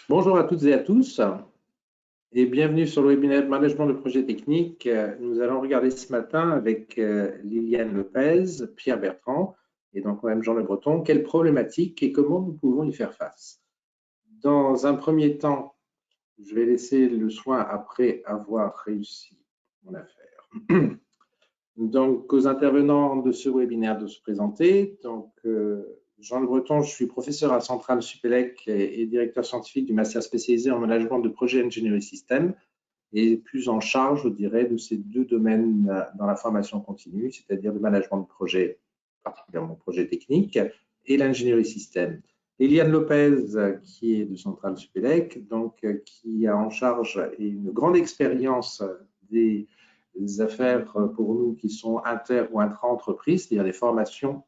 Bonjour à toutes et à tous et bienvenue sur le webinaire de management de projets techniques. Nous allons regarder ce matin avec Liliane Lopez, Pierre Bertrand et donc moi-même Jean Le Breton, quelles problématiques et comment nous pouvons y faire face. Dans un premier temps, je vais laisser le soin après avoir réussi mon affaire. Donc, aux intervenants de ce webinaire de se présenter. Donc, Jean Le Breton, je suis professeur à Centrale Supélec et directeur scientifique du master spécialisé en management de projets ingénierie système et plus en charge, je dirais, de ces deux domaines dans la formation continue, c'est-à-dire le management de projet, particulièrement projet technique, et l'ingénierie système. Eliane Lopez, qui est de Centrale Supélec, donc qui a en charge une grande expérience des affaires pour nous qui sont inter- ou intra-entreprises, c'est-à-dire des formations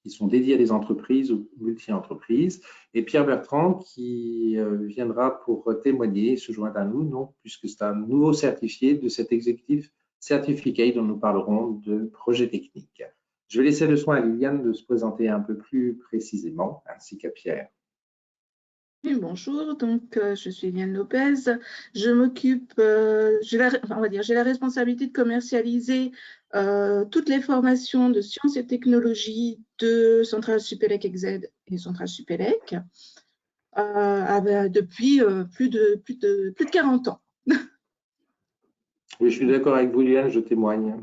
qui sont dédiées à des entreprises ou multi-entreprises, et Pierre Bertrand qui viendra pour témoigner et se joindre à nous, donc, puisque c'est un nouveau certifié de cet executive certificate dont nous parlerons de projet technique. Je vais laisser le soin à Liliane de se présenter un peu plus précisément, ainsi qu'à Pierre. Bonjour, donc je suis Liliane Lopez. Je m'occupe, j'ai la responsabilité de commercialiser toutes les formations de sciences et technologies de Centrale Supélec EXED et Centrale Supélec depuis plus de 40 ans. Oui, je suis d'accord avec vous, Liliane, je témoigne.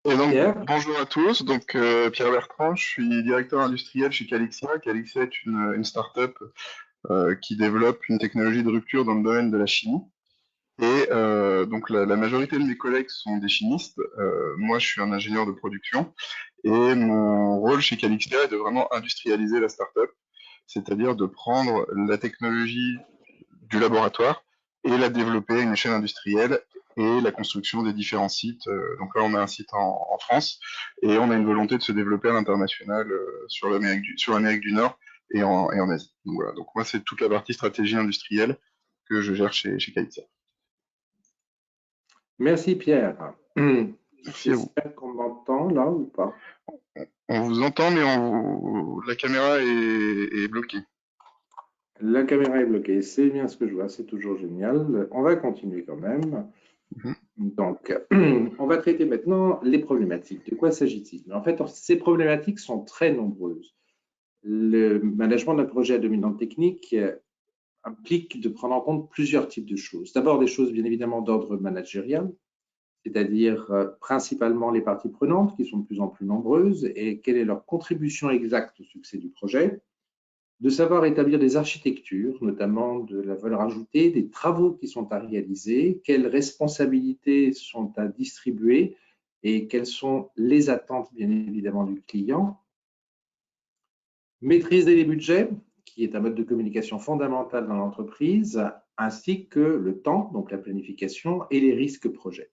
Et donc, bonjour à tous, donc Pierre Bertrand, je suis directeur industriel chez Calixia. Calixia est une start-up qui développe une technologie de rupture dans le domaine de la chimie. Et donc la majorité de mes collègues sont des chimistes. Moi, je suis un ingénieur de production. Et mon rôle chez Calixia est de vraiment industrialiser la start-up, c'est-à-dire de prendre la technologie du laboratoire et la développer à une échelle industrielle et la construction des différents sites. Donc là, on a un site en France et on a une volonté de se développer à l'international sur l'Amérique du Nord et en Asie. Donc voilà. Donc moi, c'est toute la partie stratégie industrielle que je gère chez Calixia. Merci Pierre. Merci à vous. J'espère qu'on m'entend là ou pas? On vous entend, mais la caméra est bloquée. La caméra est bloquée, c'est bien ce que je vois, c'est toujours génial. On va continuer quand même. Donc, on va traiter maintenant les problématiques. De quoi s'agit-il? En fait, ces problématiques sont très nombreuses. Le management d'un projet à dominante technique implique de prendre en compte plusieurs types de choses. D'abord, des choses bien évidemment d'ordre managérial, c'est-à-dire principalement les parties prenantes qui sont de plus en plus nombreuses et quelle est leur contribution exacte au succès du projet. De savoir établir des architectures, notamment de la valeur ajoutée, des travaux qui sont à réaliser, quelles responsabilités sont à distribuer et quelles sont les attentes, bien évidemment, du client. Maîtriser les budgets, qui est un mode de communication fondamental dans l'entreprise, ainsi que le temps, donc la planification, et les risques projets.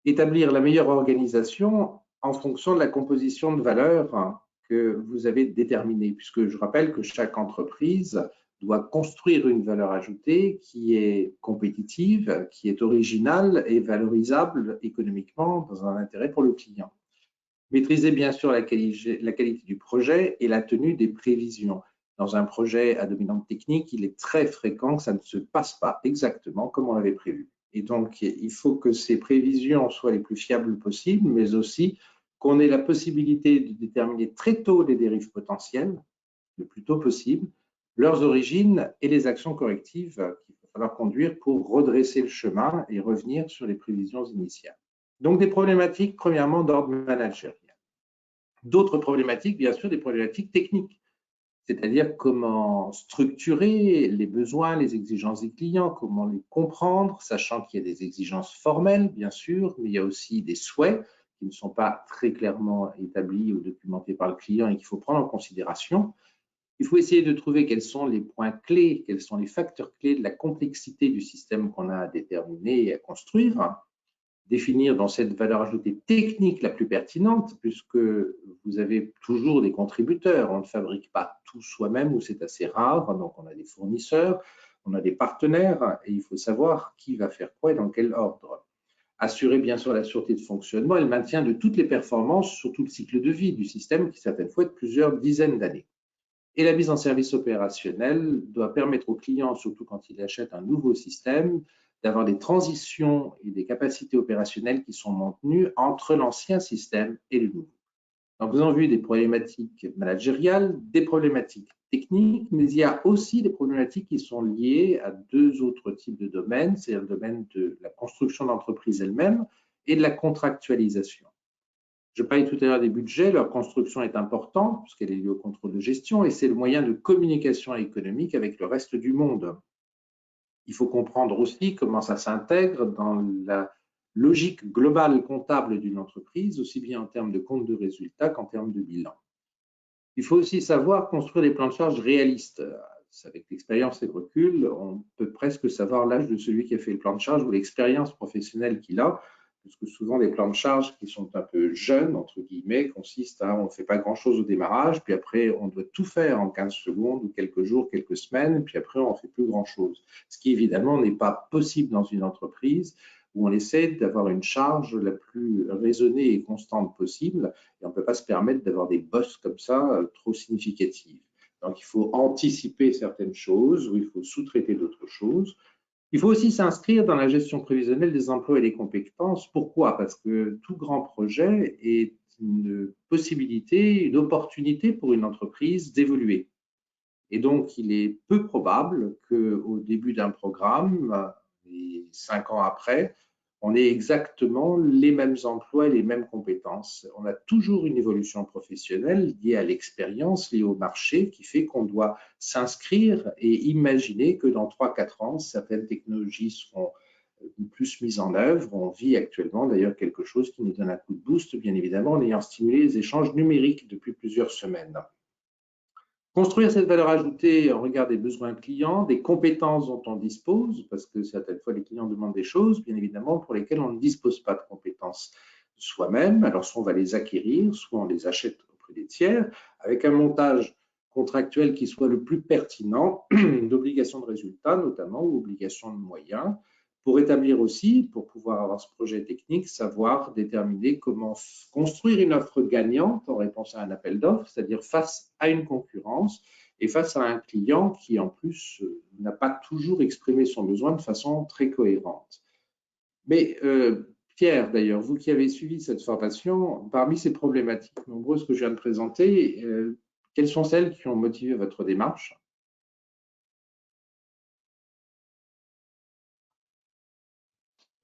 Établir la meilleure organisation en fonction de la composition de valeurs que vous avez déterminée, puisque je rappelle que chaque entreprise doit construire une valeur ajoutée qui est compétitive, qui est originale et valorisable économiquement dans un intérêt pour le client. Maîtriser bien sûr la qualité du projet et la tenue des prévisions. Dans un projet à dominante technique, il est très fréquent que ça ne se passe pas exactement comme on l'avait prévu. Et donc, il faut que ces prévisions soient les plus fiables possibles, mais aussi qu'on ait la possibilité de déterminer très tôt les dérives potentielles, le plus tôt possible, leurs origines et les actions correctives qu'il va falloir conduire pour redresser le chemin et revenir sur les prévisions initiales. Donc, des problématiques, premièrement, d'ordre managérial. D'autres problématiques, bien sûr, des problématiques techniques, c'est-à-dire comment structurer les besoins, les exigences des clients, comment les comprendre, sachant qu'il y a des exigences formelles, bien sûr, mais il y a aussi des souhaits qui ne sont pas très clairement établis ou documentés par le client et qu'il faut prendre en considération. Il faut essayer de trouver quels sont les points clés, quels sont les facteurs clés de la complexité du système qu'on a à déterminer et à construire. Définir dans cette valeur ajoutée technique la plus pertinente, puisque vous avez toujours des contributeurs. On ne fabrique pas tout soi-même ou c'est assez rare. Donc, on a des fournisseurs, on a des partenaires et il faut savoir qui va faire quoi et dans quel ordre. assurer bien sûr la sûreté de fonctionnement et le maintien de toutes les performances sur tout le cycle de vie du système qui certaines fois est de plusieurs dizaines d'années. Et la mise en service opérationnel doit permettre aux clients, surtout quand ils achètent un nouveau système, d'avoir des transitions et des capacités opérationnelles qui sont maintenues entre l'ancien système et le nouveau. Donc, nous avons vu des problématiques managériales, des problématiques techniques, mais il y a aussi des problématiques qui sont liées à deux autres types de domaines, c'est le domaine de la construction d'entreprise elle-même et de la contractualisation. Je parlais tout à l'heure des budgets, leur construction est importante puisqu'elle est liée au contrôle de gestion et c'est le moyen de communication économique avec le reste du monde. Il faut comprendre aussi comment ça s'intègre dans la logique globale comptable d'une entreprise, aussi bien en termes de compte de résultats qu'en termes de bilan. Il faut aussi savoir construire des plans de charge réalistes. Avec l'expérience et le recul, on peut presque savoir l'âge de celui qui a fait le plan de charge ou l'expérience professionnelle qu'il a, parce que souvent les plans de charge qui sont un peu jeunes, entre guillemets, consistent à on ne fait pas grand-chose au démarrage, puis après on doit tout faire en 15 secondes ou quelques jours, quelques semaines, puis après on ne fait plus grand-chose. Ce qui évidemment n'est pas possible dans une entreprise où on essaie d'avoir une charge la plus raisonnée et constante possible, et on ne peut pas se permettre d'avoir des bosses comme ça trop significatives. Donc il faut anticiper certaines choses ou il faut sous-traiter d'autres choses. Il faut aussi s'inscrire dans la gestion prévisionnelle des emplois et des compétences. Pourquoi? Parce que tout grand projet est une possibilité, une opportunité pour une entreprise d'évoluer. Et donc, il est peu probable qu'au début d'un programme, et 5 ans après, on ait exactement les mêmes emplois et les mêmes compétences. On a toujours une évolution professionnelle liée à l'expérience, liée au marché, qui fait qu'on doit s'inscrire et imaginer que dans 3-4 ans, certaines technologies seront plus mises en œuvre. On vit actuellement d'ailleurs quelque chose qui nous donne un coup de boost, bien évidemment, en ayant stimulé les échanges numériques depuis plusieurs semaines. Construire cette valeur ajoutée en regard des besoins clients, des compétences dont on dispose, parce que certaines fois les clients demandent des choses, bien évidemment, pour lesquelles on ne dispose pas de compétences soi-même. Alors soit on va les acquérir, soit on les achète auprès des tiers, avec un montage contractuel qui soit le plus pertinent, d'obligations de résultats notamment, ou obligations de moyens, pour établir aussi, pour pouvoir avoir ce projet technique, savoir déterminer comment construire une offre gagnante en réponse à un appel d'offres, c'est-à-dire face à une concurrence et face à un client qui, en plus, n'a pas toujours exprimé son besoin de façon très cohérente. Mais Pierre, d'ailleurs, vous qui avez suivi cette formation, parmi ces problématiques nombreuses que je viens de présenter, quelles sont celles qui ont motivé votre démarche?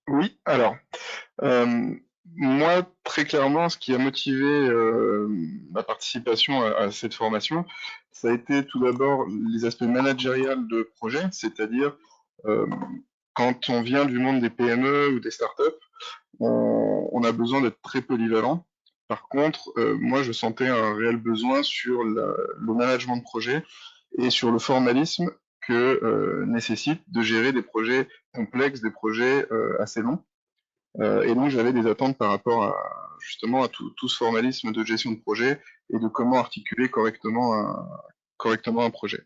Oui, alors, moi, très clairement, ce qui a motivé ma participation à cette formation, ça a été tout d'abord les aspects managériels de projet, c'est-à-dire quand on vient du monde des PME ou des startups, on a besoin d'être très polyvalent. Par contre, moi, je sentais un réel besoin sur le management de projet et sur le formalisme que nécessite de gérer des projets complexes, des projets assez longs. Et donc, j'avais des attentes par rapport à justement à tout ce formalisme de gestion de projet et de comment articuler correctement un projet.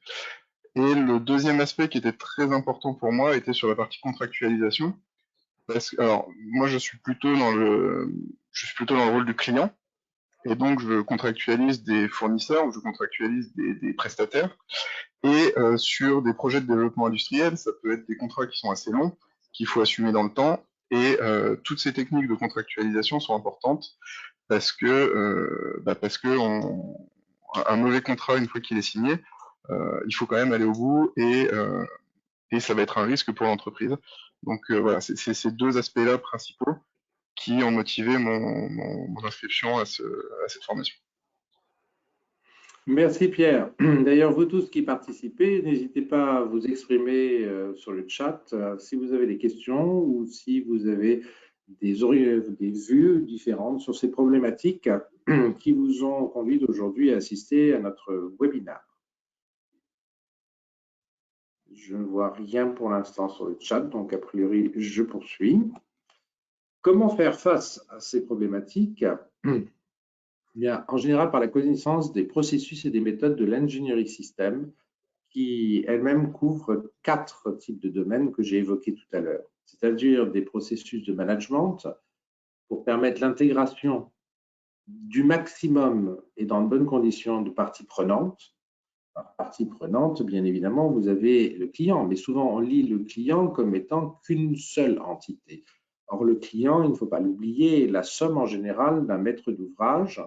Et le deuxième aspect qui était très important pour moi était sur la partie contractualisation. Parce que, alors, moi, je suis plutôt dans le rôle du client. Et donc, je contractualise des fournisseurs ou je contractualise des prestataires. Et sur des projets de développement industriel, ça peut être des contrats qui sont assez longs, qu'il faut assumer dans le temps. Et toutes ces techniques de contractualisation sont importantes parce que un mauvais contrat, une fois qu'il est signé, il faut quand même aller au bout et ça va être un risque pour l'entreprise. Donc voilà, c'est ces deux aspects-là principaux qui ont motivé mon inscription à cette formation. Merci Pierre. D'ailleurs, vous tous qui participez, n'hésitez pas à vous exprimer sur le chat si vous avez des questions ou si vous avez des vues différentes sur ces problématiques qui vous ont conduit aujourd'hui à assister à notre webinaire. Je ne vois rien pour l'instant sur le chat, donc a priori, je poursuis. Comment faire face à ces problématiques? Bien, en général, par la connaissance des processus et des méthodes de l'ingénierie système, qui elle-même couvre 4 types de domaines que j'ai évoqués tout à l'heure, c'est-à-dire des processus de management pour permettre l'intégration du maximum et dans de bonnes conditions de parties prenantes. Par partie prenante, bien évidemment, vous avez le client, mais souvent on lit le client comme étant qu'une seule entité. Or, le client, il ne faut pas l'oublier, est la somme en général d'un maître d'ouvrage,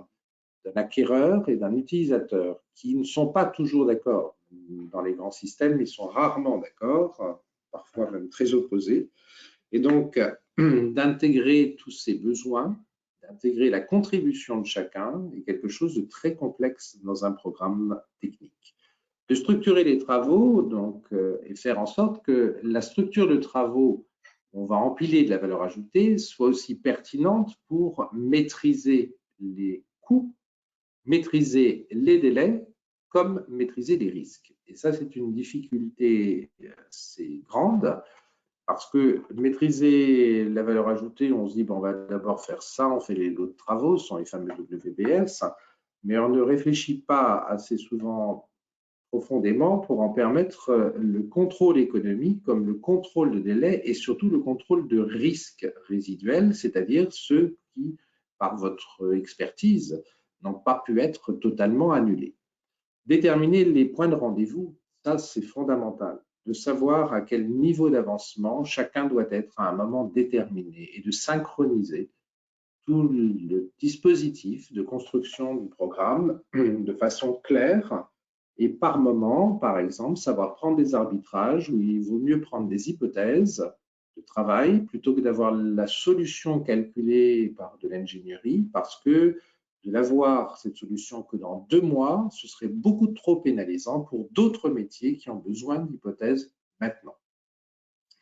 d'un acquéreur et d'un utilisateur qui ne sont pas toujours d'accord. Dans les grands systèmes, ils sont rarement d'accord, parfois même très opposés. Et donc, d'intégrer tous ces besoins, d'intégrer la contribution de chacun est quelque chose de très complexe dans un programme technique. De structurer les travaux donc, et faire en sorte que la structure de travaux, on va empiler de la valeur ajoutée, soit aussi pertinente pour maîtriser les coûts, maîtriser les délais, comme maîtriser les risques. Et ça, c'est une difficulté assez grande parce que maîtriser la valeur ajoutée, on se dit, bon, on va d'abord faire ça, on fait les lots de travaux, ce sont les fameux WBS, mais on ne réfléchit pas assez souvent profondément pour en permettre le contrôle économique comme le contrôle de délai et surtout le contrôle de risques résiduels, c'est-à-dire ceux qui, par votre expertise, n'ont pas pu être totalement annulés. Déterminer les points de rendez-vous, ça c'est fondamental, de savoir à quel niveau d'avancement chacun doit être à un moment déterminé et de synchroniser tout le dispositif de construction du programme de façon claire et par moment, par exemple, savoir prendre des arbitrages où il vaut mieux prendre des hypothèses de travail plutôt que d'avoir la solution calculée par de l'ingénierie parce que de l'avoir, cette solution, que dans 2 mois, ce serait beaucoup trop pénalisant pour d'autres métiers qui ont besoin d'hypothèses maintenant.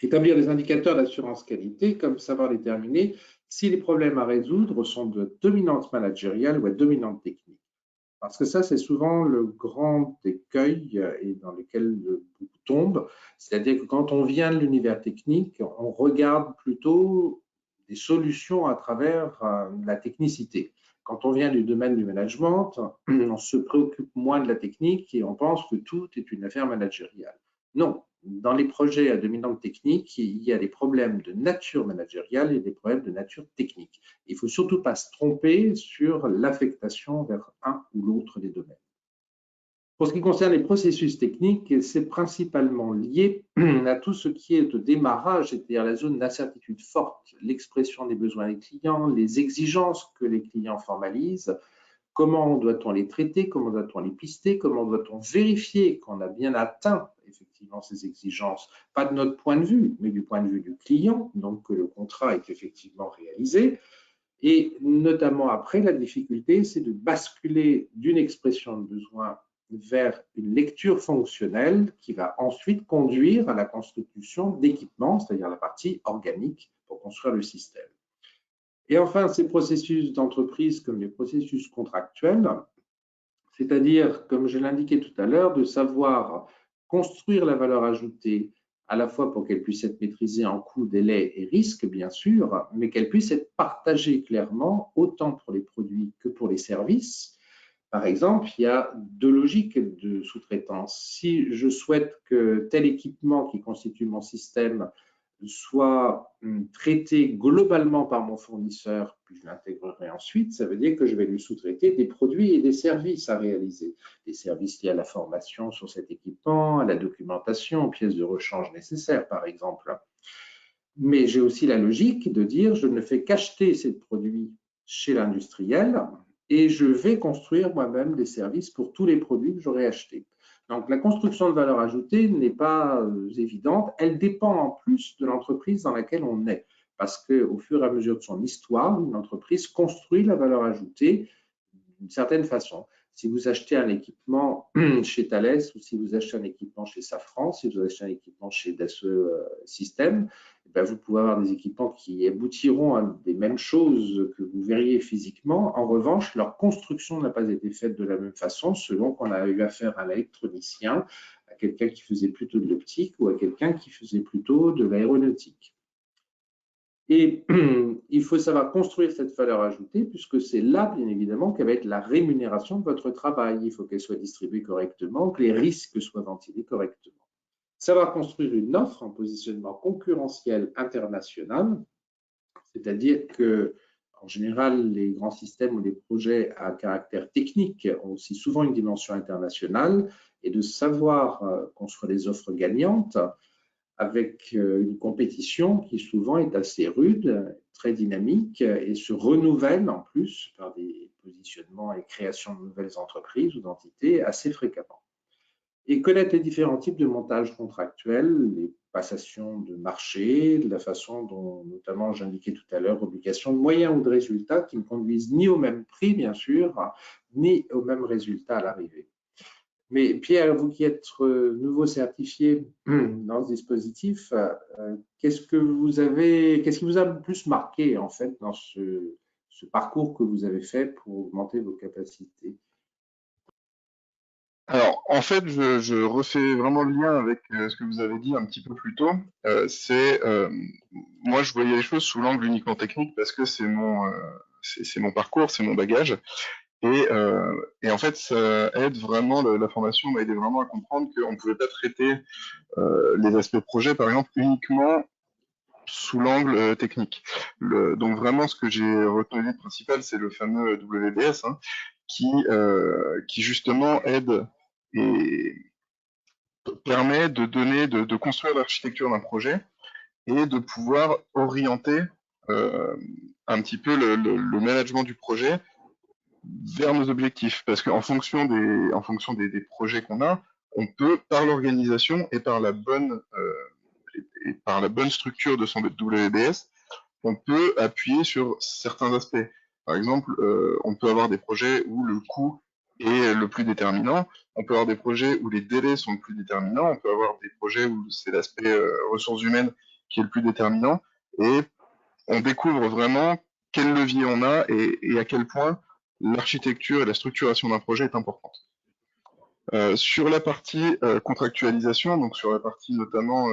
Établir des indicateurs d'assurance qualité, comme savoir déterminer si les problèmes à résoudre sont de dominante managériale ou à dominante technique. Parce que ça, c'est souvent le grand écueil et dans lequel beaucoup tombent. C'est-à-dire que quand on vient de l'univers technique, on regarde plutôt des solutions à travers la technicité. Quand on vient du domaine du management, on se préoccupe moins de la technique et on pense que tout est une affaire managériale. Non, dans les projets à dominante technique, il y a des problèmes de nature managériale et des problèmes de nature technique. Il ne faut surtout pas se tromper sur l'affectation vers un ou l'autre des domaines. Pour ce qui concerne les processus techniques, c'est principalement lié à tout ce qui est au démarrage, c'est-à-dire la zone d'incertitude forte, l'expression des besoins des clients, les exigences que les clients formalisent, comment doit-on les traiter, comment doit-on les pister, comment doit-on vérifier qu'on a bien atteint effectivement ces exigences, pas de notre point de vue, mais du point de vue du client, donc que le contrat est effectivement réalisé. Et notamment après, la difficulté, c'est de basculer d'une expression de besoin vers une lecture fonctionnelle qui va ensuite conduire à la constitution d'équipements, c'est-à-dire la partie organique pour construire le système. Et enfin, ces processus d'entreprise comme les processus contractuels, c'est-à-dire, comme je l'indiquais tout à l'heure, de savoir construire la valeur ajoutée à la fois pour qu'elle puisse être maîtrisée en coûts, délais et risques, bien sûr, mais qu'elle puisse être partagée clairement, autant pour les produits que pour les services. Par exemple, il y a 2 logiques de sous-traitance. Si je souhaite que tel équipement qui constitue mon système soit traité globalement par mon fournisseur, puis je l'intégrerai ensuite, ça veut dire que je vais lui sous-traiter des produits et des services à réaliser. Des services liés à la formation sur cet équipement, à la documentation, aux pièces de rechange nécessaires, par exemple. Mais j'ai aussi la logique de dire je ne fais qu'acheter ces produits chez l'industriel et je vais construire moi-même des services pour tous les produits que j'aurai achetés. Donc, la construction de valeur ajoutée n'est pas évidente. Elle dépend en plus de l'entreprise dans laquelle on est. Parce qu'au fur et à mesure de son histoire, une entreprise construit la valeur ajoutée d'une certaine façon. Si vous achetez un équipement chez Thales ou si vous achetez un équipement chez Safran, si vous achetez un équipement chez Dassault Systèmes, vous pouvez avoir des équipements qui aboutiront à des mêmes choses que vous verriez physiquement. En revanche, leur construction n'a pas été faite de la même façon selon qu'on a eu affaire à un électronicien, à quelqu'un qui faisait plutôt de l'optique ou à quelqu'un qui faisait plutôt de l'aéronautique. Et il faut savoir construire cette valeur ajoutée, puisque c'est là, bien évidemment, qu'elle va être la rémunération de votre travail. Il faut qu'elle soit distribuée correctement, que les risques soient ventilés correctement. Savoir construire une offre en positionnement concurrentiel international, c'est-à-dire que, en général, les grands systèmes ou les projets à caractère technique ont aussi souvent une dimension internationale, et de savoir construire des offres gagnantes avec une compétition qui souvent est assez rude, très dynamique et se renouvelle en plus par des positionnements et créations de nouvelles entreprises ou d'entités assez fréquemment. Et connaître les différents types de montages contractuels, les passations de marché, de la façon dont, notamment, j'indiquais tout à l'heure, obligations de moyens ou de résultats qui ne conduisent ni au même prix, bien sûr, ni au même résultat à l'arrivée. Mais Pierre, vous qui êtes nouveau certifié dans ce dispositif, qu'est-ce qui vous a le plus marqué en fait dans ce parcours que vous avez fait pour augmenter vos capacités? Alors, en fait, je refais vraiment le lien avec ce que vous avez dit un petit peu plus tôt. Moi, je voyais les choses sous l'angle uniquement technique parce que c'est mon parcours, c'est mon bagage. Et en fait, ça aide vraiment, la formation m'a aidé vraiment à comprendre qu'on ne pouvait pas traiter les aspects projet, par exemple, uniquement sous l'angle technique. Donc vraiment, ce que j'ai retenu de principal, c'est le fameux WBS, hein, qui justement aide et permet de construire l'architecture d'un projet et de pouvoir orienter un petit peu le management du projet vers nos objectifs. Parce qu'en fonction des projets qu'on a, on peut, par l'organisation et par la bonne structure de son WBS, on peut appuyer sur certains aspects. Par exemple, on peut avoir des projets où le coût est le plus déterminant, on peut avoir des projets où les délais sont le plus déterminants, on peut avoir des projets où c'est l'aspect ressources humaines qui est le plus déterminant, et on découvre vraiment quel levier on a et à quel point l'architecture et la structuration d'un projet est importante. Sur la partie contractualisation, donc sur la partie notamment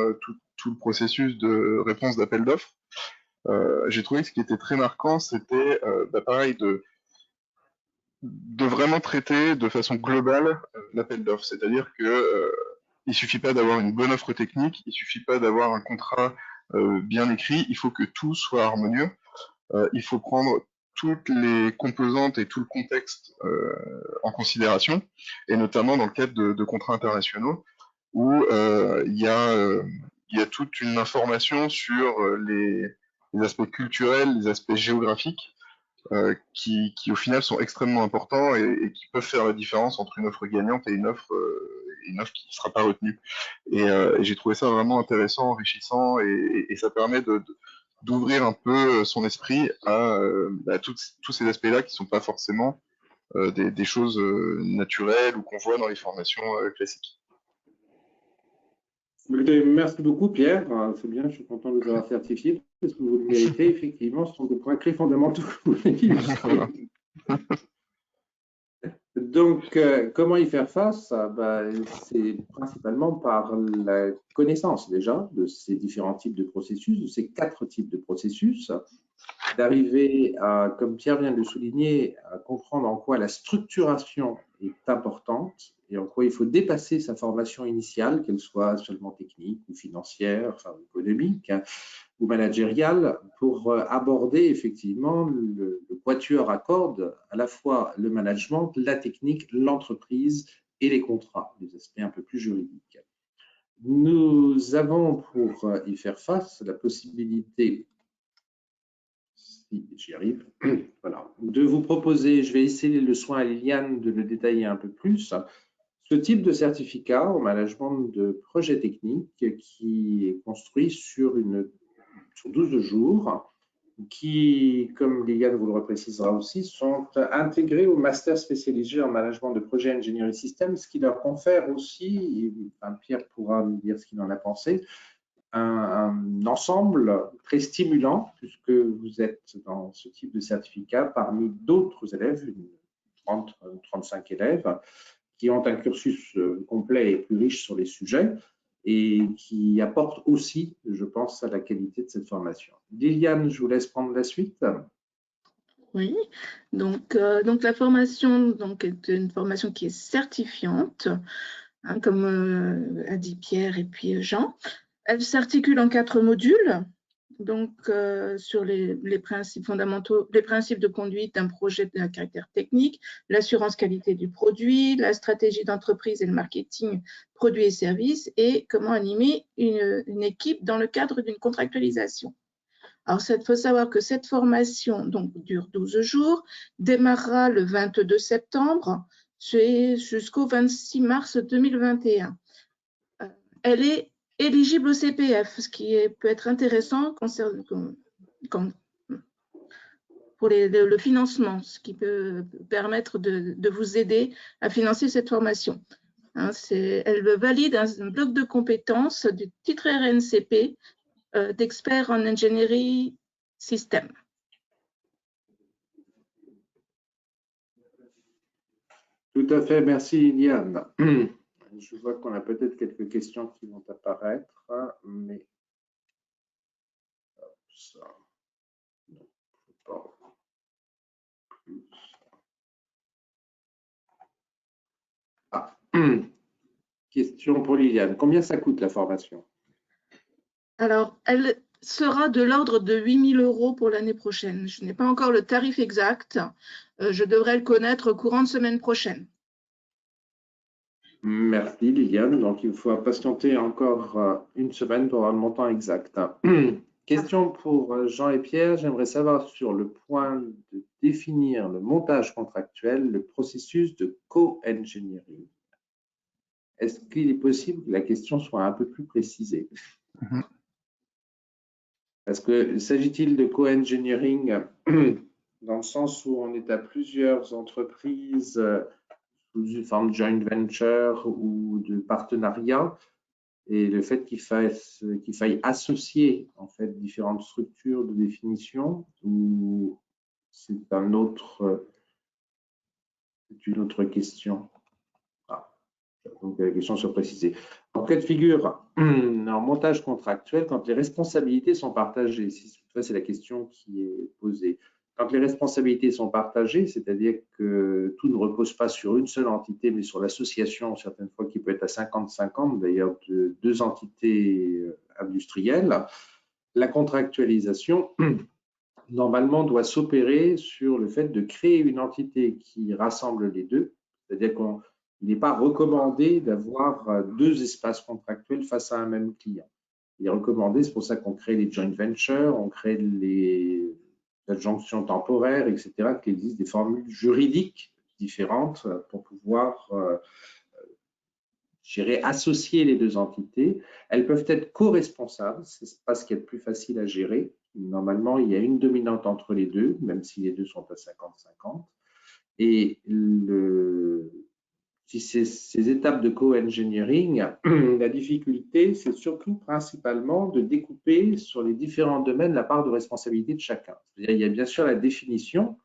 tout le processus de réponse d'appel d'offres, j'ai trouvé que ce qui était très marquant, c'était pareil, de vraiment traiter de façon globale l'appel d'offres. C'est-à-dire que il suffit pas d'avoir une bonne offre technique, il suffit pas d'avoir un contrat bien écrit, il faut que tout soit harmonieux. Il faut prendre toutes les composantes et tout le contexte en considération, et notamment dans le cadre de contrats internationaux, où il y a toute une information sur les aspects culturels, les aspects géographiques, qui au final sont extrêmement importants et qui peuvent faire la différence entre une offre gagnante et une offre qui ne sera pas retenue. Et j'ai trouvé ça vraiment intéressant, enrichissant, et ça permet d'ouvrir un peu son esprit à tous ces aspects-là qui ne sont pas forcément des choses naturelles ou qu'on voit dans les formations classiques. Merci beaucoup, Pierre. C'est bien, je suis content de vous avoir certifié parce que vous le méritez. Effectivement, ce sont des points clés fondamentaux que vous voulez illustrer. Donc, comment y faire face? C'est principalement par la connaissance déjà de ces différents types de processus, de ces 4 types de processus, d'arriver à, comme Pierre vient de le souligner, à comprendre en quoi la structuration est importante et en quoi il faut dépasser sa formation initiale, qu'elle soit seulement technique ou financière, enfin économique, ou managériale, pour aborder effectivement le quatuor à cordes, à la fois le management, la technique, l'entreprise et les contrats, les aspects un peu plus juridiques. Nous avons pour y faire face la possibilité, si j'y arrive, voilà, de vous proposer, je vais laisser le soin à Liliane de le détailler un peu plus, ce type de certificat au management de projets techniques qui est construit sur 12 jours, qui, comme Liliane vous le reprécisera aussi, sont intégrés au master spécialisé en management de projet ingénierie système, ce qui leur confère aussi, Pierre pourra me dire ce qu'il en a pensé, un ensemble très stimulant, puisque vous êtes dans ce type de certificat parmi d'autres élèves, 30-35 élèves, qui ont un cursus complet et plus riche sur les sujets. et qui apporte aussi, je pense, à la qualité de cette formation. Liliane, je vous laisse prendre la suite. Oui, donc la formation est une formation qui est certifiante, hein, comme a dit Pierre et puis Jean. Elle s'articule en 4 modules, donc sur les principes fondamentaux, les principes de conduite d'un projet de caractère technique, l'assurance qualité du produit, la stratégie d'entreprise et le marketing produits et services, et comment animer une équipe dans le cadre d'une contractualisation. Alors, il faut savoir que cette formation donc, dure 12 jours, démarrera le 22 septembre jusqu'au 26 mars 2021. Elle est éligible au CPF, ce qui peut être intéressant pour le financement, ce qui peut permettre de vous aider à financer cette formation. Hein, elle valide un bloc de compétences du titre RNCP d'expert en ingénierie système. Tout à fait, merci Liliane. Je vois qu'on a peut-être quelques questions qui vont apparaître, mais ça, non, pas plus. Ah. Question pour Liliane. Combien ça coûte la formation? Alors, elle sera de l'ordre de 8 000 € pour l'année prochaine. Je n'ai pas encore le tarif exact. Je devrais le connaître courant de semaine prochaine. Merci Liliane. Donc, il faut patienter encore une semaine pour avoir le montant exact. Question pour Jean et Pierre. J'aimerais savoir sur le point de définir le montage contractuel, le processus de co-engineering. Est-ce qu'il est possible que la question soit un peu plus précisée? Parce que s'agit-il de co-engineering dans le sens où on est à plusieurs entreprises sous une forme de joint venture ou de partenariat, et le fait qu'il faille associer en fait différentes structures de définition, ou c'est une autre question. Donc la question soit précisée. En cas de figure, en montage contractuel, quand les responsabilités sont partagées, c'est la question qui est posée. Quand les responsabilités sont partagées, c'est-à-dire que tout ne repose pas sur une seule entité, mais sur l'association, certaines fois qui peut être à 50-50, d'ailleurs, de deux entités industrielles, la contractualisation, normalement, doit s'opérer sur le fait de créer une entité qui rassemble les deux, c'est-à-dire qu'il n'est pas recommandé d'avoir deux espaces contractuels face à un même client. Il est recommandé, c'est pour ça qu'on crée les joint ventures, on crée les adjonctions temporaires, etc., qu'il existe des formules juridiques différentes pour pouvoir associer les deux entités. Elles peuvent être co-responsables, c'est pas ce qui est le plus facile à gérer. Normalement, il y a une dominante entre les deux, même si les deux sont à 50-50. Et si ces étapes de co-engineering, la difficulté, c'est surtout principalement de découper sur les différents domaines la part de responsabilité de chacun. C'est-à-dire, il y a bien sûr la définition,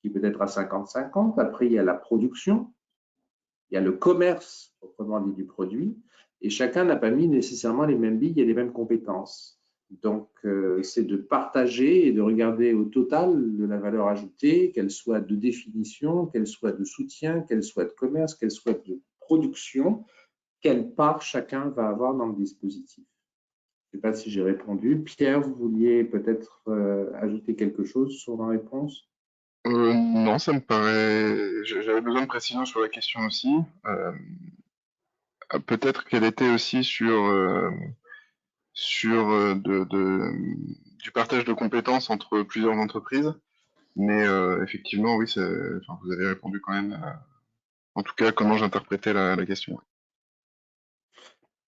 qui peut être à 50-50. Après, il y a la production, il y a le commerce, proprement dit, du produit, et chacun n'a pas mis nécessairement les mêmes billes et les mêmes compétences. Donc, c'est de partager et de regarder au total de la valeur ajoutée, qu'elle soit de définition, qu'elle soit de soutien, qu'elle soit de commerce, qu'elle soit de production, quelle part chacun va avoir dans le dispositif. Je ne sais pas si j'ai répondu. Pierre, vous vouliez peut-être ajouter quelque chose sur la réponse? Non, ça me paraît. J'avais besoin de précision sur la question aussi. Peut-être qu'elle était aussi sur du partage de compétences entre plusieurs entreprises, mais effectivement, oui, enfin, vous avez répondu quand même. En tout cas, comment j'interprétais la question.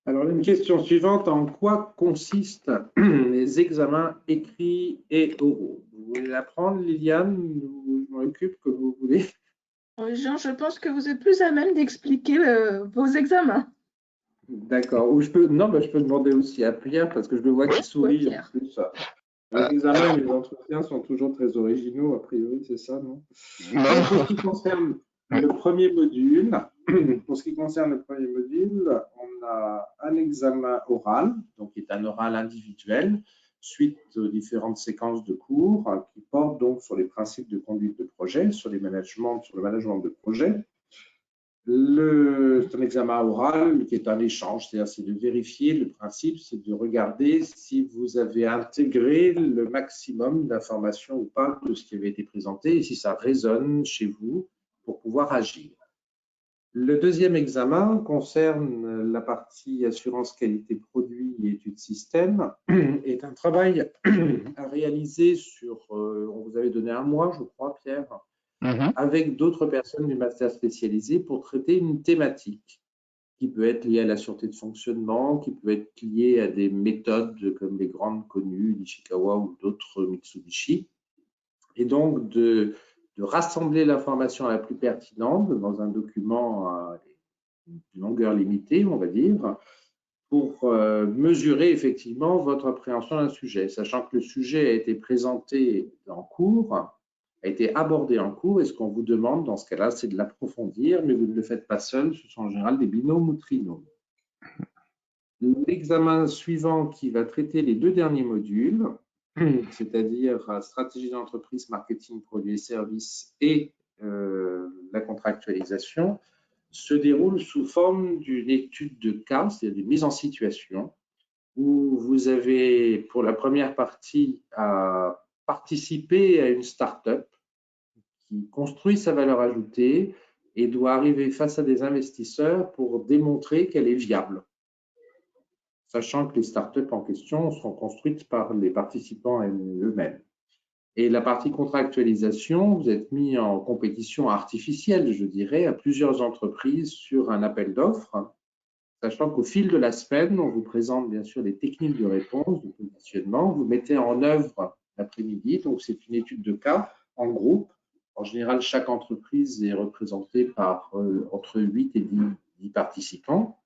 Alors, une question suivante, en quoi consistent les examens écrits et oraux? Vous voulez l'apprendre, Liliane, ou je m'en occupe comme vous voulez? Jean, je pense que vous êtes plus à même d'expliquer vos examens. D'accord. Ou je peux demander aussi à Pierre, parce que je le vois qui sourit en plus. Les examens et les entretiens sont toujours très originaux, a priori, c'est ça, non? Non. Pour ce qui concerne le premier module, Pour ce qui concerne le premier module, on a un examen oral, donc qui est un oral individuel, suite aux différentes séquences de cours qui portent donc sur les principes de conduite de projet, sur le management de projet. C'est un examen oral qui est un échange, c'est-à-dire c'est de vérifier, le principe c'est de regarder si vous avez intégré le maximum d'informations ou pas de ce qui avait été présenté et si ça résonne chez vous pour pouvoir agir. Le deuxième examen concerne la partie assurance qualité produit et études système, est un travail à réaliser sur, on vous avait donné un mois, je crois, Pierre, avec d'autres personnes du master spécialisé pour traiter une thématique qui peut être liée à la sûreté de fonctionnement, qui peut être liée à des méthodes comme les grandes connues, l'Ishikawa ou d'autres Mitsubishi, et donc de rassembler l'information la plus pertinente dans un document à une longueur limitée, on va dire, pour mesurer effectivement votre appréhension d'un sujet, sachant que le sujet a été présenté en cours, a été abordé en cours, et ce qu'on vous demande dans ce cas-là, c'est de l'approfondir, mais vous ne le faites pas seul, ce sont en général des binômes ou trinômes. L'examen suivant qui va traiter les deux derniers modules, c'est-à-dire stratégie d'entreprise, marketing, produits et services et la contractualisation, se déroule sous forme d'une étude de cas, c'est-à-dire d'une mise en situation, où vous avez pour la première partie à participer à une start-up qui construit sa valeur ajoutée et doit arriver face à des investisseurs pour démontrer qu'elle est viable, sachant que les startups en question sont construites par les participants eux-mêmes. Et la partie contractualisation, vous êtes mis en compétition artificielle, je dirais, à plusieurs entreprises sur un appel d'offres, sachant qu'au fil de la semaine, on vous présente bien sûr des techniques de réponse, de positionnement, vous mettez en œuvre l'après-midi, donc c'est une étude de cas en groupe. En général, chaque entreprise est représentée par entre 8 et 10 participants.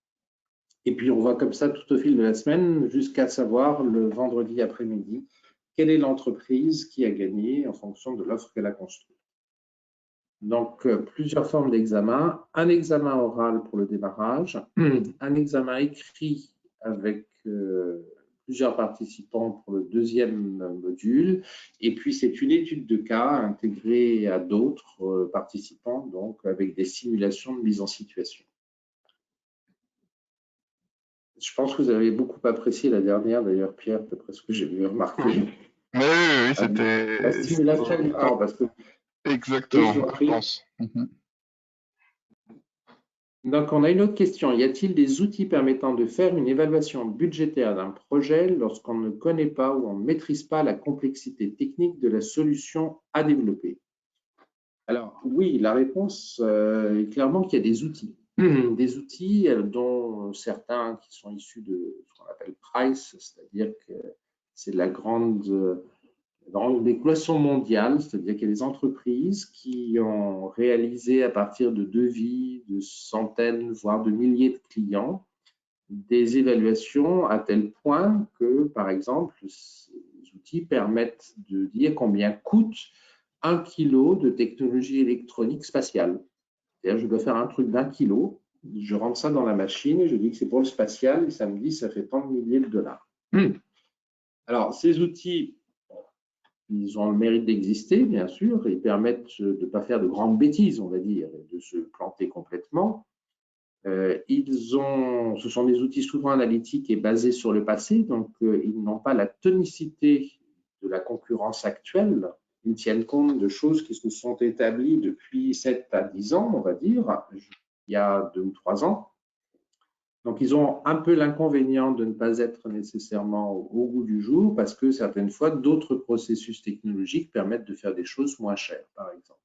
Et puis, on va comme ça tout au fil de la semaine jusqu'à savoir le vendredi après-midi quelle est l'entreprise qui a gagné en fonction de l'offre qu'elle a construite. Donc, plusieurs formes d'examen. Un examen oral pour le démarrage, un examen écrit avec plusieurs participants pour le deuxième module, et puis c'est une étude de cas intégrée à d'autres participants, donc avec des simulations de mise en situation. Je pense que vous avez beaucoup apprécié la dernière, d'ailleurs, Pierre, d'après ce que j'ai vu remarquer. Oui, c'était... La simulation du temps, parce que... Exactement, je pense. Donc, on a une autre question. Y a-t-il des outils permettant de faire une évaluation budgétaire d'un projet lorsqu'on ne connaît pas ou on ne maîtrise pas la complexité technique de la solution à développer? Alors, oui, la réponse est clairement qu'il y a des outils. Des outils dont certains qui sont issus de ce qu'on appelle PRICE, c'est-à-dire que c'est la grande équation mondiale, c'est-à-dire qu'il y a des entreprises qui ont réalisé à partir de devis de centaines, voire de milliers de clients, des évaluations à tel point que, par exemple, ces outils permettent de dire combien coûte 1 kilo de technologie électronique spatiale. C'est-à-dire, je dois faire un truc d'1 kilo, je rentre ça dans la machine et je dis que c'est pour le spatial et ça me dit que ça fait tant de milliers de dollars. Alors, ces outils, ils ont le mérite d'exister, bien sûr, ils permettent de ne pas faire de grandes bêtises, on va dire, et de se planter complètement. Ce sont des outils souvent analytiques et basés sur le passé, donc ils n'ont pas la tonicité de la concurrence actuelle. Ils tiennent compte de choses qui se sont établies depuis 7 à 10 ans, on va dire, il y a 2 ou 3 ans. Donc, ils ont un peu l'inconvénient de ne pas être nécessairement au goût du jour parce que certaines fois, d'autres processus technologiques permettent de faire des choses moins chères, par exemple.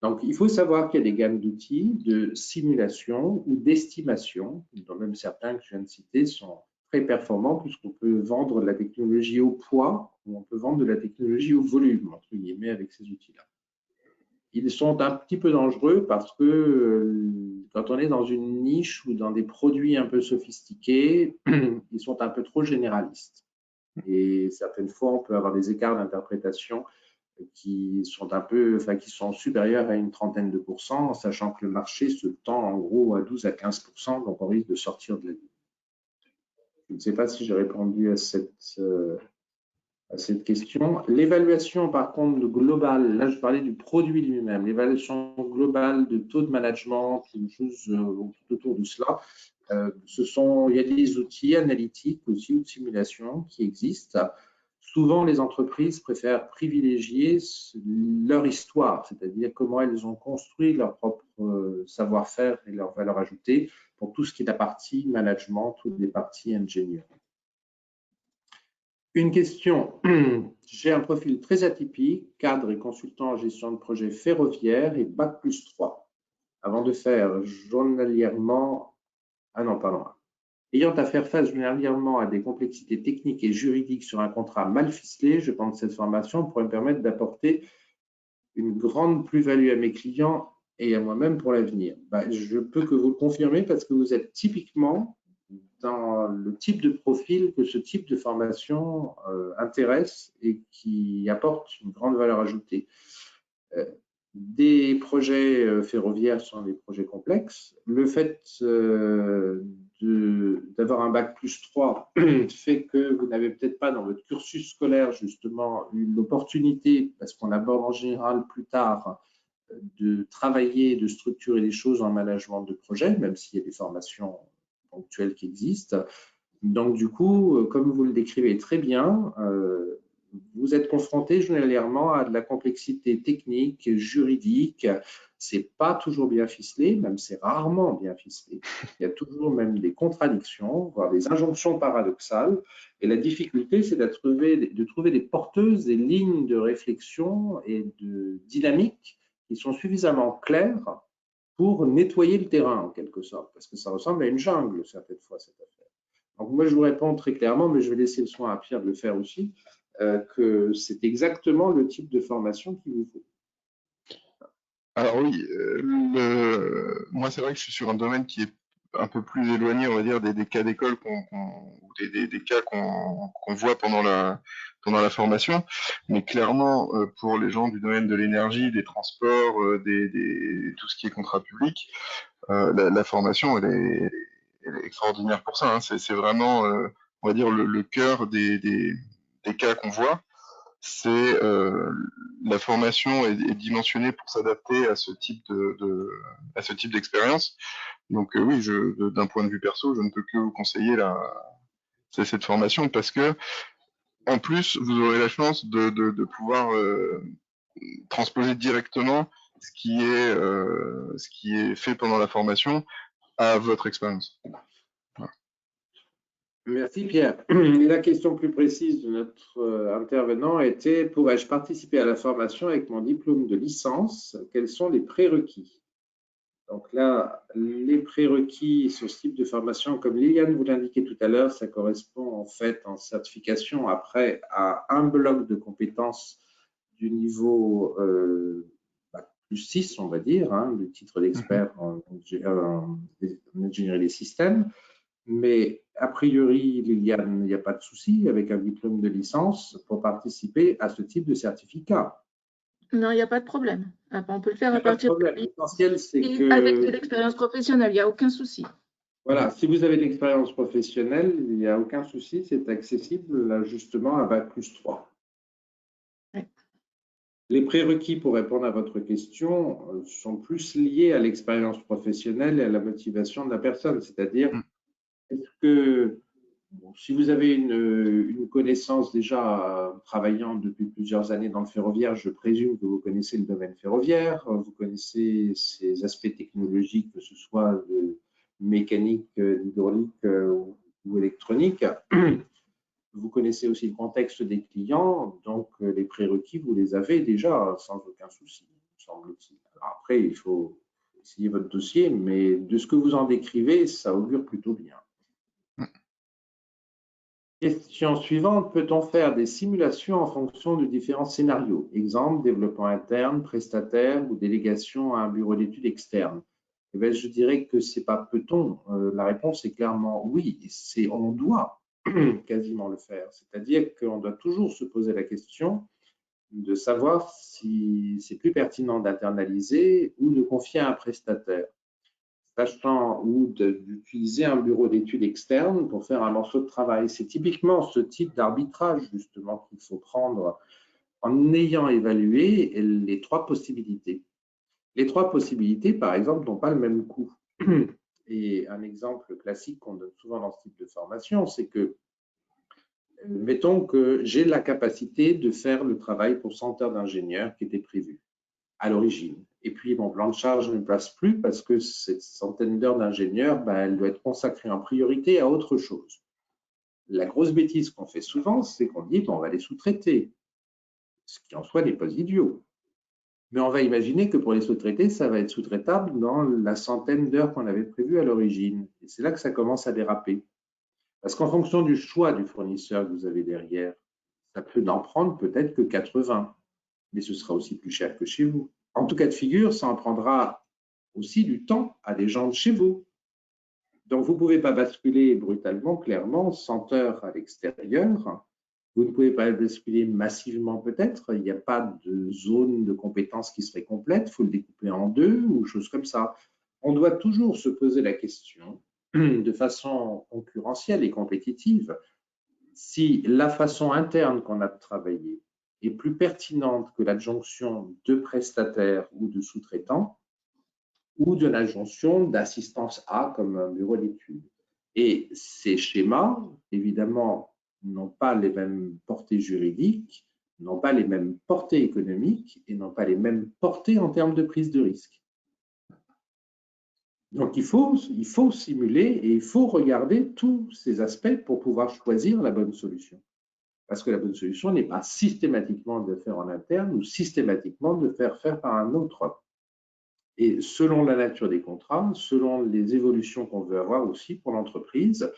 Donc, il faut savoir qu'il y a des gammes d'outils de simulation ou d'estimation, dont même certains que je viens de citer sont très performants puisqu'on peut vendre de la technologie au poids ou on peut vendre de la technologie au volume, entre guillemets, avec ces outils-là. Ils sont un petit peu dangereux parce que quand on est dans une niche ou dans des produits un peu sophistiqués, ils sont un peu trop généralistes. Et certaines fois, on peut avoir des écarts d'interprétation qui sont qui sont supérieurs à une trentaine de pourcents, sachant que le marché se tend en gros à 12 à 15%, donc on risque de sortir de la ligne. Je ne sais pas si j'ai répondu à cette question. L'évaluation, par contre, globale, là je parlais du produit lui-même, l'évaluation globale de taux de management, une chose tout autour de cela, il y a des outils analytiques aussi ou de simulation qui existent. Souvent, les entreprises préfèrent privilégier leur histoire, c'est-à-dire comment elles ont construit leur propre savoir-faire et leur valeur ajoutée pour tout ce qui est la partie management ou les parties ingénierie. Une question. J'ai un profil très atypique, cadre et consultant en gestion de projet ferroviaire et Bac+3. Avant de faire journalièrement, ayant à faire face journalièrement à des complexités techniques et juridiques sur un contrat mal ficelé, je pense que cette formation pourrait me permettre d'apporter une grande plus-value à mes clients et à moi-même pour l'avenir. Je peux que vous le confirmer parce que vous êtes typiquement dans le type de profil que ce type de formation intéresse et qui apporte une grande valeur ajoutée. Des projets ferroviaires sont des projets complexes. Le fait d'avoir un Bac+3 fait que vous n'avez peut-être pas dans votre cursus scolaire justement une opportunité, parce qu'on aborde en général plus tard, de travailler, de structurer les choses en management de projet, même s'il y a des formations ponctuelles qui existent. Donc du coup, comme vous le décrivez très bien, vous êtes confronté journalièrement à de la complexité technique, juridique. C'est pas toujours bien ficelé, même c'est rarement bien ficelé. Il y a toujours même des contradictions, voire des injonctions paradoxales. Et la difficulté, c'est de trouver des porteuses, des lignes de réflexion et de dynamique qui sont suffisamment claires pour nettoyer le terrain, en quelque sorte, parce que ça ressemble à une jungle, certaines fois, cette affaire. Donc moi, je vous réponds très clairement, mais je vais laisser le soin à Pierre de le faire aussi, que c'est exactement le type de formation qu'il vous faut. Alors oui, moi c'est vrai que je suis sur un domaine qui est un peu plus éloigné, on va dire, des cas d'école ou des cas qu'on voit pendant la formation. Mais clairement, pour les gens du domaine de l'énergie, des transports, tout ce qui est contrat public, la formation, elle est extraordinaire pour ça. Hein. C'est vraiment, on va dire, le cœur des cas qu'on voit. C'est la formation est dimensionnée pour s'adapter à ce type à ce type d'expérience. Donc oui, d'un point de vue perso, je ne peux que vous conseiller cette formation parce que en plus vous aurez la chance de pouvoir transposer directement ce qui est fait pendant la formation à votre expérience. Voilà. Merci Pierre. La question plus précise de notre intervenant était: pourrais-je participer à la formation avec mon diplôme de licence? Quels sont les prérequis? Donc là, les prérequis sur ce type de formation, comme Liliane vous l'indiquait tout à l'heure, ça correspond en fait en certification après à un bloc de compétences du niveau +6, on va dire, hein, le titre d'expert en ingénierie des systèmes. Mais a priori, Liliane, il n'y a pas de souci avec un diplôme de licence pour participer à ce type de certificat. Non, il n'y a pas de problème. On peut le faire à partir de l'essentiel, c'est que avec de l'expérience professionnelle, il n'y a aucun souci. Voilà, si vous avez de l'expérience professionnelle, il n'y a aucun souci, c'est accessible là, justement à Bac+3. Ouais. Les prérequis pour répondre à votre question sont plus liés à l'expérience professionnelle et à la motivation de la personne, c'est-à-dire est-ce que si vous avez une connaissance déjà travaillant depuis plusieurs années dans le ferroviaire, je présume que vous connaissez le domaine ferroviaire, vous connaissez ses aspects technologiques, que ce soit de mécanique, hydraulique ou électronique. Vous connaissez aussi le contexte des clients, donc les prérequis, vous les avez déjà sans aucun souci, semble-t-il. Après, il faut essayer votre dossier, mais de ce que vous en décrivez, ça augure plutôt bien. Question suivante, peut-on faire des simulations en fonction de différents scénarios? Exemple, développement interne, prestataire ou délégation à un bureau d'études externe. Eh bien, je dirais que c'est pas peut-on. La réponse est clairement oui. On doit quasiment le faire. C'est-à-dire qu'on doit toujours se poser la question, de savoir si c'est plus pertinent d'internaliser ou de confier à un prestataire, sachant ou d'utiliser un bureau d'études externe pour faire un morceau de travail. C'est typiquement ce type d'arbitrage, justement, qu'il faut prendre en ayant évalué les trois possibilités. Les trois possibilités, par exemple, n'ont pas le même coût. Et un exemple classique qu'on donne souvent dans ce type de formation, c'est que, mettons que j'ai la capacité de faire le travail pour 100 heures d'ingénieur qui était prévu à l'origine. Et puis, mon plan de charge ne passe plus parce que cette centaine d'heures d'ingénieur, elle doit être consacrée en priorité à autre chose. La grosse bêtise qu'on fait souvent, c'est qu'on dit, on va les sous-traiter, ce qui en soi n'est pas idiot. Mais on va imaginer que pour les sous-traités, ça va être sous-traitable dans la centaine d'heures qu'on avait prévues à l'origine. Et c'est là que ça commence à déraper. Parce qu'en fonction du choix du fournisseur que vous avez derrière, ça peut n'en prendre peut-être que 80, mais ce sera aussi plus cher que chez vous. En tout cas de figure, ça en prendra aussi du temps à des gens de chez vous. Donc, vous ne pouvez pas basculer brutalement, clairement, 100 heures à l'extérieur. Vous ne pouvez pas basculer massivement peut-être. Il n'y a pas de zone de compétences qui serait complète. Il faut le découper en deux ou choses comme ça. On doit toujours se poser la question de façon concurrentielle et compétitive si la façon interne qu'on a de travailler est plus pertinente que l'adjonction de prestataires ou de sous-traitants ou de l'adjonction d'assistance A comme un bureau d'études. Et ces schémas, évidemment, n'ont pas les mêmes portées juridiques, n'ont pas les mêmes portées économiques et n'ont pas les mêmes portées en termes de prise de risque. Donc, il faut simuler et il faut regarder tous ces aspects pour pouvoir choisir la bonne solution. Parce que la bonne solution n'est pas systématiquement de faire en interne ou systématiquement de faire par un autre. Et selon la nature des contrats, selon les évolutions qu'on veut avoir aussi pour l'entreprise,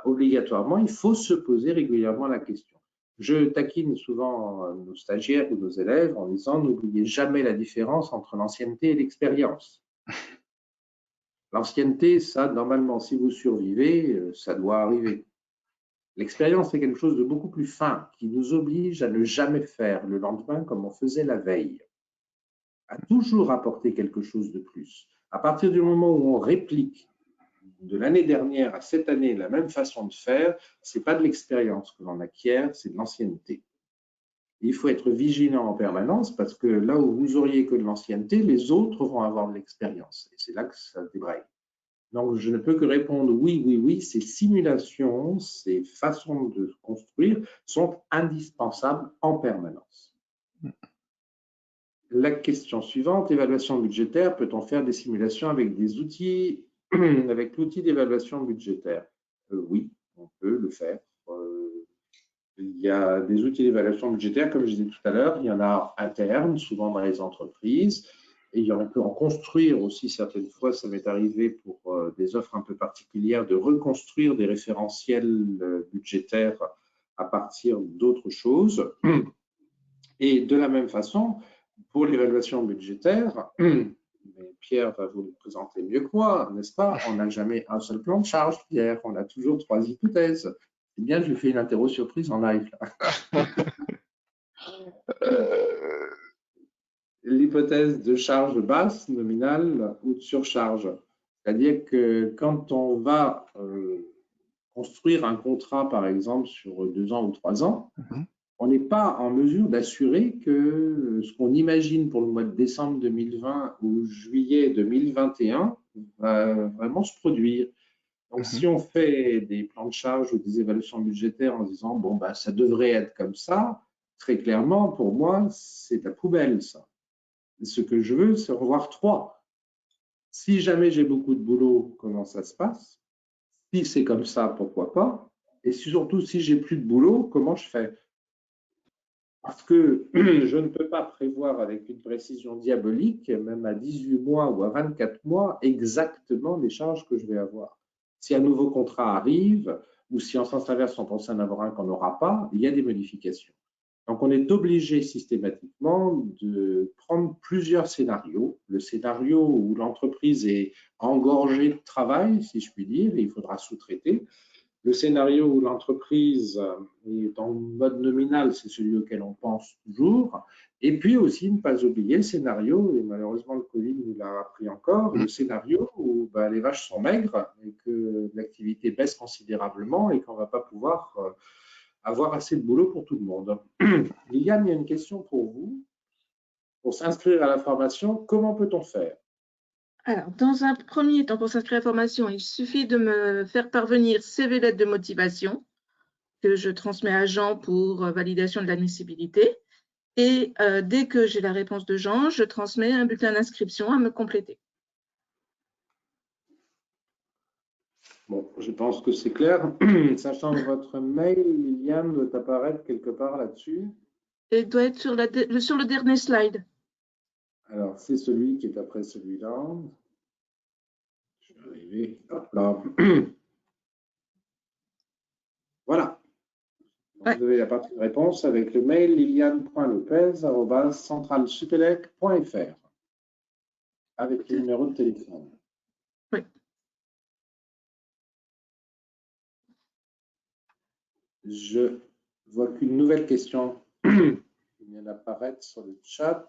obligatoirement, il faut se poser régulièrement la question. Je taquine souvent nos stagiaires ou nos élèves en disant n'oubliez jamais la différence entre l'ancienneté et l'expérience. L'ancienneté, ça, normalement, si vous survivez, ça doit arriver. L'expérience, c'est quelque chose de beaucoup plus fin qui nous oblige à ne jamais faire le lendemain comme on faisait la veille, à toujours apporter quelque chose de plus. À partir du moment où on réplique de l'année dernière à cette année la même façon de faire, ce n'est pas de l'expérience que l'on acquiert, c'est de l'ancienneté. Il faut être vigilant en permanence parce que là où vous auriez que de l'ancienneté, les autres vont avoir de l'expérience. Et c'est là que ça débraye. Donc, je ne peux que répondre oui, oui, oui, ces simulations, ces façons de construire sont indispensables en permanence. La question suivante, évaluation budgétaire, peut-on faire des simulations avec des outils, avec l'outil d'évaluation budgétaire? Oui, on peut le faire. Il y a des outils d'évaluation budgétaire, comme je disais tout à l'heure, il y en a internes, souvent dans les entreprises, et on peut en construire aussi certaines fois, ça m'est arrivé pour des offres un peu particulières, de reconstruire des référentiels budgétaires à partir d'autres choses. Et de la même façon, pour l'évaluation budgétaire, mais Pierre va vous le présenter mieux que moi, n'est-ce pas? On n'a jamais un seul plan de charge, Pierre, on a toujours 3 hypothèses. C'est bien, je lui fais une interro surprise en live. L'hypothèse de charge basse, nominale ou de surcharge. C'est-à-dire que quand on va construire un contrat, par exemple, sur 2 ans ou 3 ans, on n'est pas en mesure d'assurer que ce qu'on imagine pour le mois de décembre 2020 ou juillet 2021 va vraiment se produire. Donc, si on fait des plans de charge ou des évaluations budgétaires en disant, bon, ça devrait être comme ça, très clairement, pour moi, c'est la poubelle, ça. Ce que je veux, c'est revoir 3. Si jamais j'ai beaucoup de boulot, comment ça se passe? Si c'est comme ça, pourquoi pas? Et surtout, si j'ai plus de boulot, comment je fais? Parce que je ne peux pas prévoir avec une précision diabolique, même à 18 mois ou à 24 mois, exactement les charges que je vais avoir. Si un nouveau contrat arrive, ou si en sens inverse on pense en avoir un qu'on n'aura pas, il y a des modifications. Donc on est obligé systématiquement de prendre plusieurs scénarios. Le scénario où l'entreprise est engorgée de travail, si je puis dire, et il faudra sous-traiter. le scénario où l'entreprise est en mode nominal, c'est celui auquel on pense toujours. Et puis aussi, ne pas oublier le scénario, et malheureusement le Covid nous l'a appris encore, le scénario où les vaches sont maigres et que l'activité baisse considérablement et qu'on ne va pas pouvoir avoir assez de boulot pour tout le monde. Liliane, il y a une question pour vous. Pour s'inscrire à la formation, comment peut-on faire? Alors, dans un premier temps, pour s'inscrire à la formation, il suffit de me faire parvenir CV lettre de motivation que je transmets à Jean pour validation de l'admissibilité. Et dès que j'ai la réponse de Jean, je transmets un bulletin d'inscription à me compléter. Bon, je pense que c'est clair. Sachant que votre mail, Liliane, doit apparaître quelque part là-dessus. Il doit être sur le dernier slide. Alors, c'est celui qui est après celui-là. Je vais arriver. Hop là. Voilà. Donc, vous avez la partie de réponse avec le mail liliane.lopez@centralsupélec.fr avec le numéro de téléphone. Oui. Je vois qu'une nouvelle question vient d'apparaître sur le chat.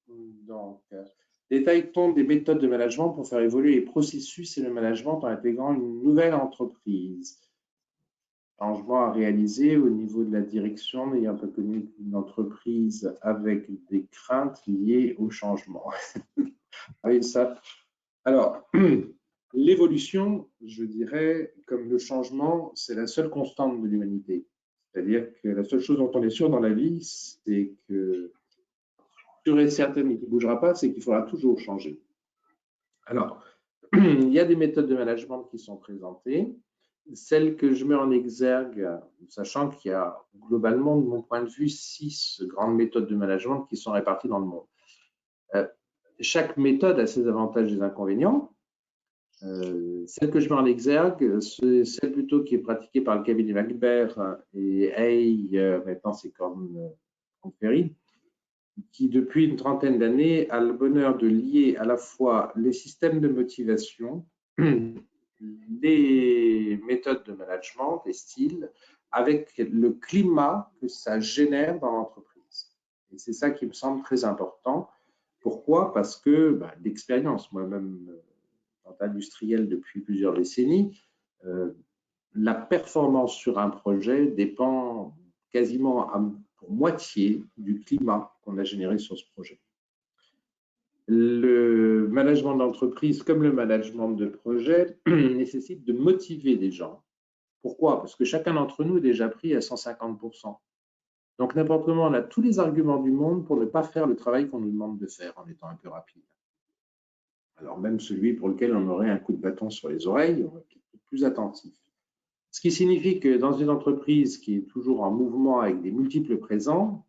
Donc, détaille-t-on des méthodes de management pour faire évoluer les processus et le management en intégrant une nouvelle entreprise? Changement à réaliser au niveau de la direction, n'ayant pas connu une entreprise avec des craintes liées au changement. Oui, ça. Alors, l'évolution, je dirais, comme le changement, c'est la seule constante de l'humanité. C'est-à-dire que la seule chose dont on est sûr dans la vie, c'est que, sûr et certain, mais qui ne bougera pas, c'est qu'il faudra toujours changer. Alors, il y a des méthodes de management qui sont présentées. Celles que je mets en exergue, sachant qu'il y a globalement, de mon point de vue, 6 grandes méthodes de management qui sont réparties dans le monde. Chaque méthode a ses avantages et ses inconvénients. Celle que je mets en exergue, c'est celle plutôt qui est pratiquée par le cabinet MacBaer et Hay, maintenant c'est comme Ferry, qui depuis une trentaine d'années a le bonheur de lier à la fois les systèmes de motivation, les méthodes de management, les styles, avec le climat que ça génère dans l'entreprise. Et c'est ça qui me semble très important. Pourquoi? Parce que d'expérience, moi-même, industriel depuis plusieurs décennies, la performance sur un projet dépend quasiment pour moitié du climat qu'on a généré sur ce projet. Le management d'entreprise comme le management de projet nécessite de motiver des gens. Pourquoi? Parce que chacun d'entre nous est déjà pris à 150%. Donc n'importe comment, on a tous les arguments du monde pour ne pas faire le travail qu'on nous demande de faire en étant un peu rapide. Alors même celui pour lequel on aurait un coup de bâton sur les oreilles, on va être plus attentif. Ce qui signifie que dans une entreprise qui est toujours en mouvement avec des multiples présents,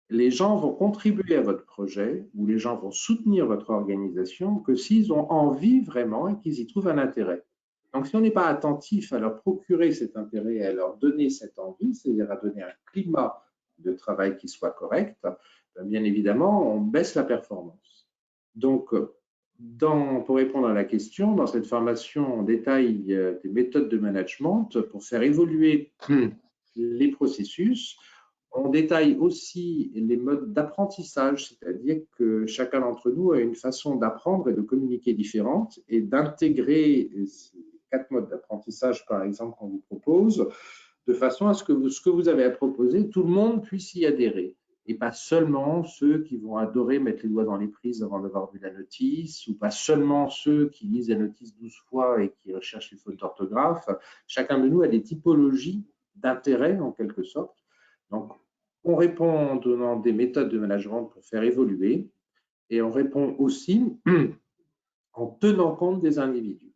les gens vont contribuer à votre projet ou les gens vont soutenir votre organisation que s'ils ont envie vraiment et qu'ils y trouvent un intérêt. Donc, si on n'est pas attentif à leur procurer cet intérêt et à leur donner cette envie, c'est-à-dire à donner un climat de travail qui soit correct, bien évidemment, on baisse la performance. Donc, pour répondre à la question, dans cette formation, on détaille des méthodes de management pour faire évoluer les processus. On détaille aussi les modes d'apprentissage, c'est-à-dire que chacun d'entre nous a une façon d'apprendre et de communiquer différente et d'intégrer ces 4 modes d'apprentissage, par exemple, qu'on vous propose, de façon à ce que ce que vous avez à proposer, tout le monde puisse y adhérer. Et pas seulement ceux qui vont adorer mettre les doigts dans les prises avant d'avoir vu la notice, ou pas seulement ceux qui lisent la notice 12 fois et qui recherchent les fautes d'orthographe. Chacun de nous a des typologies d'intérêt, en quelque sorte. Donc, on répond en donnant des méthodes de management pour faire évoluer, et on répond aussi en tenant compte des individus.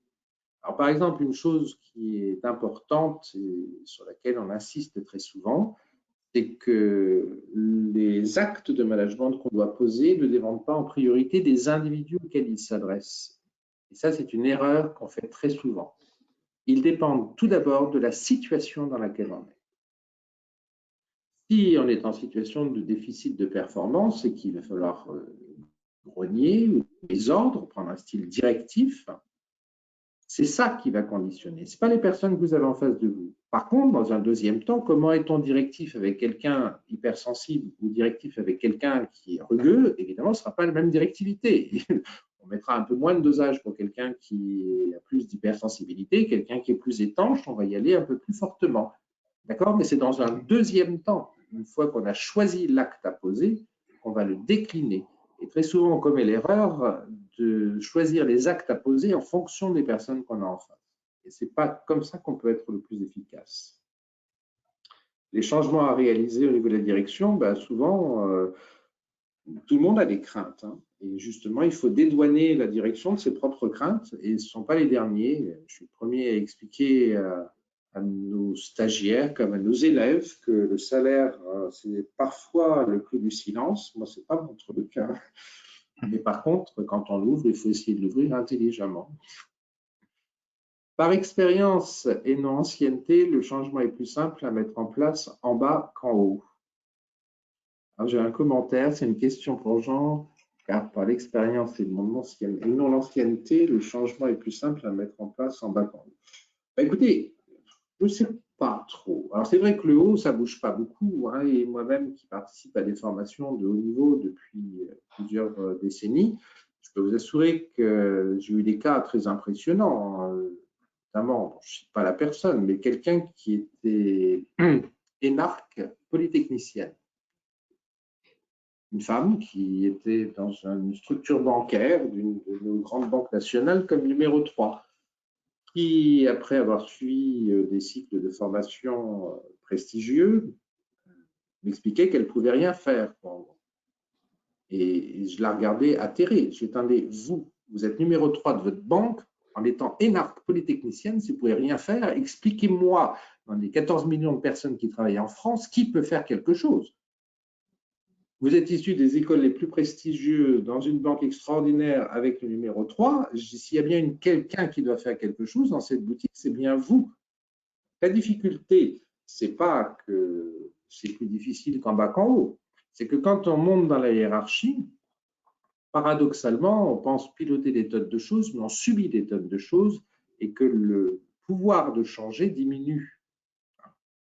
Alors, par exemple, une chose qui est importante et sur laquelle on insiste très souvent, c'est que les actes de management qu'on doit poser ne dépendent pas en priorité des individus auxquels ils s'adressent. Et ça, c'est une erreur qu'on fait très souvent. Ils dépendent tout d'abord de la situation dans laquelle on est. Si on est en situation de déficit de performance et qu'il va falloir grogner ou des ordres, prendre un style directif, C'est ça qui va conditionner. Ce n'est pas les personnes que vous avez en face de vous. Par contre, dans un deuxième temps, comment est-on directif avec quelqu'un hypersensible ou directif avec quelqu'un qui est rugueux? Évidemment, ce ne sera pas la même directivité. On mettra un peu moins de dosage pour quelqu'un qui a plus d'hypersensibilité, quelqu'un qui est plus étanche, on va y aller un peu plus fortement. D'accord? Mais c'est dans un deuxième temps, une fois qu'on a choisi l'acte à poser, qu'on va le décliner. Et très souvent, on commet l'erreur de choisir les actes à poser en fonction des personnes qu'on a en face. Et ce n'est pas comme ça qu'on peut être le plus efficace. Les changements à réaliser au niveau de la direction, ben souvent, tout le monde a des craintes. Hein. Et justement, il faut dédouaner la direction de ses propres craintes. Et ce ne sont pas les derniers. Je suis le premier à expliquer à nos stagiaires comme à nos élèves que le salaire, c'est parfois le prix du silence. Moi, ce n'est pas mon truc. Hein. Mais par contre, quand on l'ouvre, il faut essayer de l'ouvrir intelligemment. Par expérience et non ancienneté, le changement est plus simple à mettre en place en bas qu'en haut. J'ai un commentaire, c'est une question pour Jean, car par l'expérience et non l'ancienneté, le changement est plus simple à mettre en place en bas qu'en haut. Ben, écoutez, je ne sais pas trop. Alors c'est vrai que le haut, ça ne bouge pas beaucoup, hein, et moi-même qui participe à des formations de haut niveau depuis plusieurs décennies, je peux vous assurer que j'ai eu des cas très impressionnants, notamment, je ne cite pas la personne, mais quelqu'un qui était énarque polytechnicienne. Une femme qui était dans une structure bancaire d'une de nos grandes banques nationales comme numéro 3, qui, après avoir suivi des cycles de formation prestigieux, m'expliquait qu'elle ne pouvait rien faire. Et je la regardais atterrée. Je lui attendais, vous êtes numéro 3 de votre banque, en étant énarque polytechnicienne, si vous ne pouvez rien faire, expliquez-moi, dans les 14 millions de personnes qui travaillent en France, qui peut faire quelque chose? Vous êtes issu des écoles les plus prestigieuses, dans une banque extraordinaire avec le numéro 3. S'il y a bien quelqu'un qui doit faire quelque chose dans cette boutique, c'est bien vous. La difficulté, ce n'est pas que c'est plus difficile qu'en bas qu'en haut. C'est que quand on monte dans la hiérarchie, paradoxalement, on pense piloter des tonnes de choses, mais on subit des tonnes de choses et que le pouvoir de changer diminue.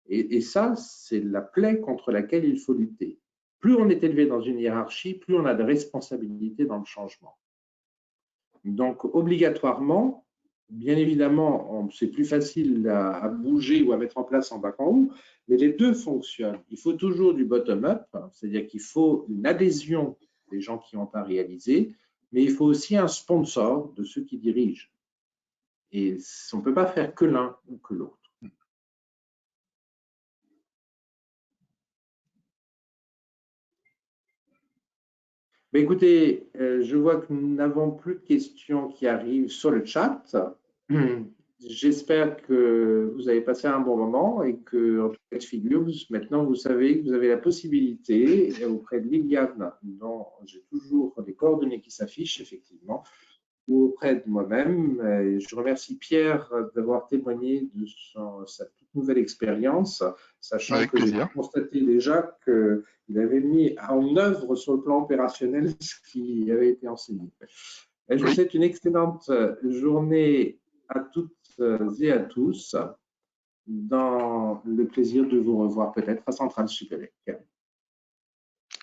Et ça, c'est la plaie contre laquelle il faut lutter. Plus on est élevé dans une hiérarchie, plus on a de responsabilités dans le changement. Donc, obligatoirement, bien évidemment, c'est plus facile à bouger ou à mettre en place en bas qu'en haut, mais les deux fonctionnent. Il faut toujours du bottom-up, c'est-à-dire qu'il faut une adhésion des gens qui ont à réaliser, mais il faut aussi un sponsor de ceux qui dirigent. Et on ne peut pas faire que l'un ou que l'autre. Mais écoutez, je vois que nous n'avons plus de questions qui arrivent sur le chat. J'espère que vous avez passé un bon moment et que, en tout cas de figure, maintenant vous savez que vous avez la possibilité, auprès de Liliane, dont j'ai toujours les coordonnées qui s'affichent effectivement, ou auprès de moi-même. Je remercie Pierre d'avoir témoigné de sa toute nouvelle expérience, sachant Avec que j'ai plaisir. constaté déjà qu'il avait mis en œuvre sur le plan opérationnel ce qui avait été enseigné. Et je vous souhaite une excellente journée à toutes et à tous, dans le plaisir de vous revoir peut-être à Centrale Supélec.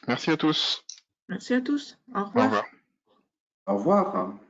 Merci à tous. Merci à tous. Au Au revoir. revoir. Au revoir.